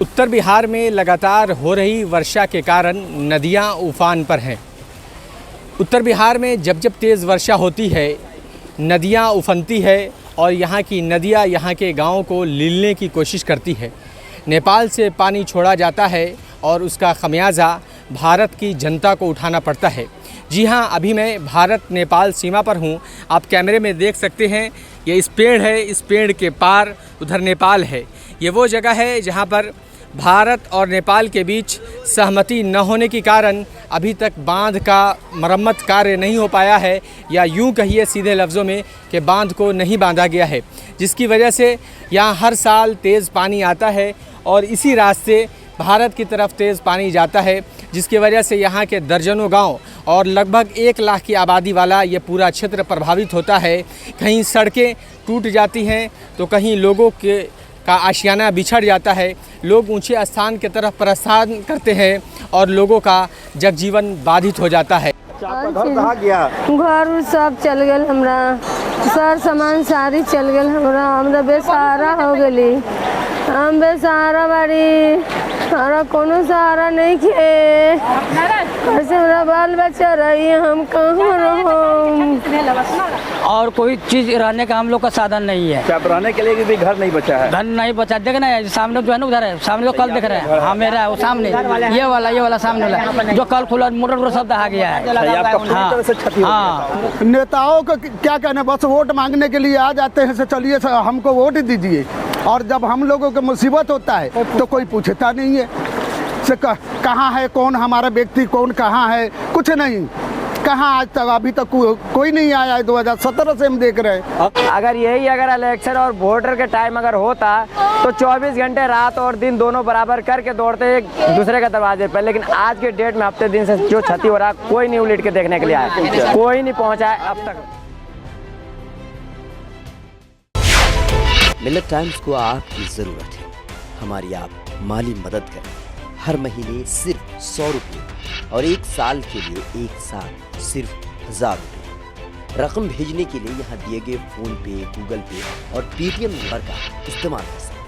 उत्तर बिहार में लगातार हो रही वर्षा के कारण नदियां उफान पर हैं। उत्तर बिहार में जब जब तेज़ वर्षा होती है नदियां उफनती है और यहाँ की नदियां यहाँ के गाँव को लीलने की कोशिश करती है। नेपाल से पानी छोड़ा जाता है और उसका खमियाजा भारत की जनता को उठाना पड़ता है। जी हाँ, अभी मैं भारत नेपाल सीमा पर हूँ। आप कैमरे में देख सकते हैं, ये इस पेड़ है, इस पेड़ के पार उधर नेपाल है। ये वो जगह है जहाँ पर भारत और नेपाल के बीच सहमति न होने के कारण अभी तक बांध का मरम्मत कार्य नहीं हो पाया है, या यूं कहिए सीधे लफ्ज़ों में कि बांध को नहीं बांधा गया है, जिसकी वजह से यहाँ हर साल तेज़ पानी आता है और इसी रास्ते भारत की तरफ तेज़ पानी जाता है, जिसकी वजह से यहाँ के दर्जनों गांव और लगभग 1 लाख की आबादी वाला ये पूरा क्षेत्र प्रभावित होता है। कहीं सड़कें टूट जाती हैं तो कहीं लोगों का आशियाना बिछड़ जाता है। लोग ऊंचे स्थान की तरफ प्रस्थान करते हैं और लोगों का जनजीवन बाधित हो जाता है। घर कहाँ गया? घर सब चल गए, हमरा सर सामान सारी चल गए, हमरा बेसहारा हो गई। हम बेसहारा बाड़ी, हमारा कोनो सहारा नहीं खे। ऐसे मेरा बाल बच्चा रही, हम कहाँ रहो? और कोई चीज रहने का हम लोग का साधन नहीं है। क्या रहने के लिए भी घर नहीं बचा है? घर नहीं बचा। देख ना सामने जो है ना, उधर है सामने जो कल देख रहे हैं, हाँ मेरा है वो सामने, ये वाला सामने वाला जो कल खुला मोटर सब दहा गया है। हाँ। नेताओं को क्या कहना, बस वोट मांगने के लिए आ जाते हैं, चलिए हमको वोट दीजिए, और जब हम लोगों को मुसीबत होता है तो कोई पूछता नहीं है से कहाँ है, कौन हमारा व्यक्ति, कौन कहाँ है, कुछ नहीं। कहाँ आज तक अभी तक कोई नहीं आया है। 2017 से हम देख रहे हैं। अगर इलेक्शन और वोटर के टाइम अगर होता तो 24 घंटे रात और दिन दोनों बराबर करके दौड़ते एक दूसरे के दरवाजे पर, लेकिन आज के डेट में हफ्ते दिन से जो क्षति हो रहा है कोई नहीं उलट के देखने के लिए आया, कोई नहीं पहुँचा है अब तक। मिलेट टाइम्स को आपकी ज़रूरत है, हमारी आप माली मदद करें। हर महीने सिर्फ 100 रुपये और 1 साल के लिए 1 साल सिर्फ 1000 रुपये। रकम भेजने के लिए यहाँ दिए गए फ़ोन पे, गूगल पे और पेटीएम नंबर का इस्तेमाल कर सकते हैं।